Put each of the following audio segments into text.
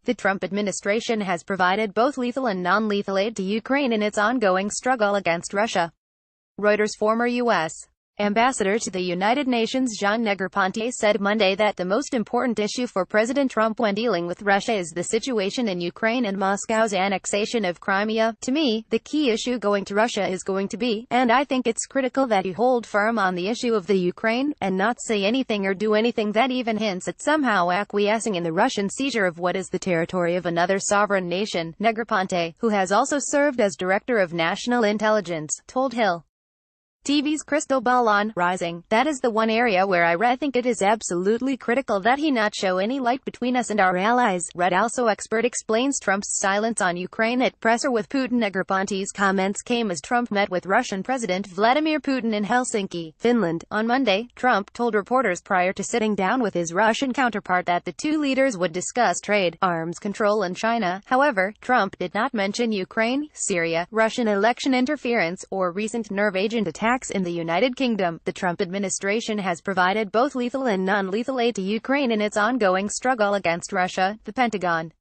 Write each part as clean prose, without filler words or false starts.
The Trump administration has provided both lethal and non-lethal aid to Ukraine in its ongoing struggle against Russia. Reuters. Former U.S. Ambassador to the United Nations Jean Negroponte said Monday that the most important issue for President Trump when dealing with Russia is the situation in Ukraine and Moscow's annexation of Crimea. To me, the key issue going to Russia is going to be, and I think it's critical that you hold firm on the issue of the Ukraine, and not say anything or do anything that even hints at somehow acquiescing in the Russian seizure of what is the territory of another sovereign nation. Negroponte, who has also served as Director of National Intelligence, told Hill TV's Crystal Ball on Rising, "That is the one area where I think it is absolutely critical that he not show any light between us and our allies." Red also expert explains Trump's silence on Ukraine at presser with Putin. Negroponte's comments came as Trump met with Russian President Vladimir Putin in Helsinki, Finland. On Monday, Trump told reporters prior to sitting down with his Russian counterpart that the two leaders would discuss trade, arms control and China. However, Trump did not mention Ukraine, Syria, Russian election interference, or recent nerve agent attacks in the United Kingdom. The Trump administration has provided both lethal and non-lethal aid to Ukraine in its ongoing struggle against Russia, the Pentagon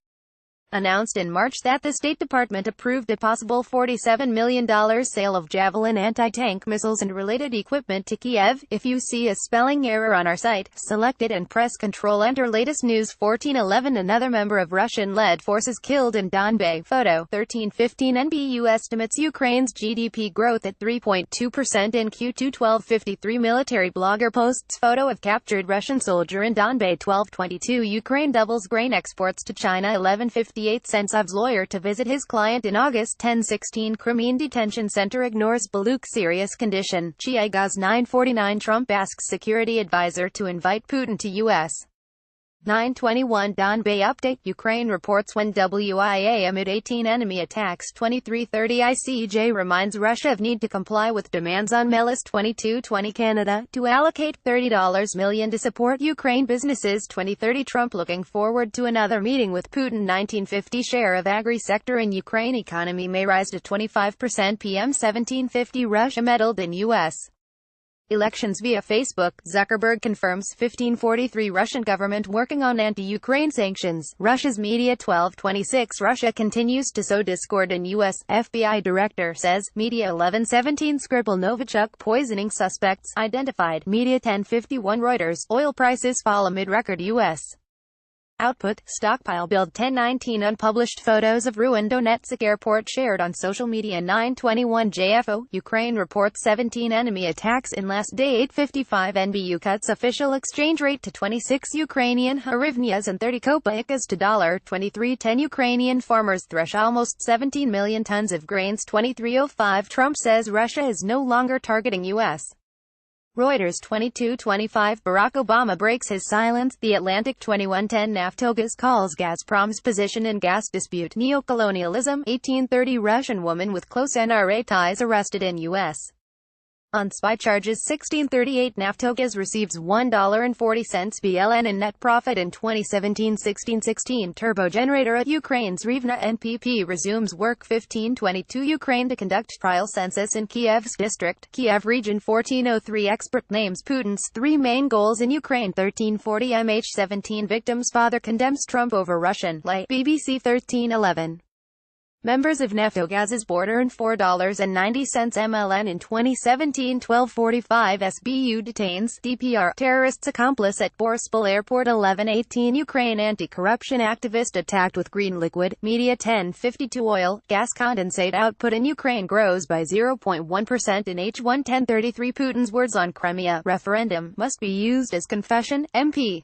announced in March that the State Department approved a possible $47 million sale of Javelin anti-tank missiles and related equipment to Kiev. If you see a spelling error on our site, select it and press Ctrl Enter. Latest news 1411 Another member of Russian-led forces killed in Donbas. Photo 1315 NBU estimates Ukraine's GDP growth at 3.2% in Q2 1253 Military blogger posts photo of captured Russian soldier in Donbas 1222 Ukraine doubles grain exports to China 1158 Sensov's lawyer to visit his client in August 1016 Crimean detention center ignores Baluk serious condition. Chiagaz 949 Trump asks security advisor to invite Putin to U.S. 921 Donbas update Ukraine reports when WIA amid 18 enemy attacks 2330 ICJ reminds Russia of need to comply with demands on Melis 2220 Canada to allocate $30 million to support Ukraine businesses 2030 Trump looking forward to another meeting with Putin 1950 share of agri-sector in Ukraine economy may rise to 25% PM 1750 Russia meddled in U.S. elections via Facebook. Zuckerberg confirms 1543 Russian government working on anti-Ukraine sanctions. Russia's Media 1226 Russia continues to sow discord in U.S. FBI director says. Media 1117 Skripal Novichok poisoning suspects identified. Media 1051 Reuters oil prices fall amid record U.S. output, stockpile build 1019 unpublished photos of ruined Donetsk airport shared on social media 921 JFO, Ukraine reports 17 enemy attacks in last day 855 NBU cuts official exchange rate to 26 Ukrainian hryvnias and 30 kopecks to $23.10 Ukrainian farmers thresh almost 17 million tons of grains 2305 Trump says Russia is no longer targeting U.S. Reuters 2225 Barack Obama breaks his silence. The Atlantic 2110 Naftogaz calls Gazprom's position in gas dispute neocolonialism. 1830 Russian woman with close NRA ties arrested in U.S. on spy charges. 1638 Naftogaz receives $1.40 BLN in net profit in 2017. 1616 turbo generator at Ukraine's Rivne NPP resumes work. 1522 Ukraine to conduct trial census in Kiev's district, Kiev region. 1403 expert names Putin's three main goals in Ukraine. 1340 MH17 victim's father condemns Trump over Russian lay. BBC 1311 members of Naftogaz's board earned $4.90 MLN in 2017. 1245 SBU detains DPR terrorist's accomplice at Boryspil Airport. 1118 Ukraine anti-corruption activist attacked with green liquid. Media 1052 oil, gas condensate output in Ukraine grows by 0.1% in H1 1033 Putin's words on Crimea referendum must be used as confession. MP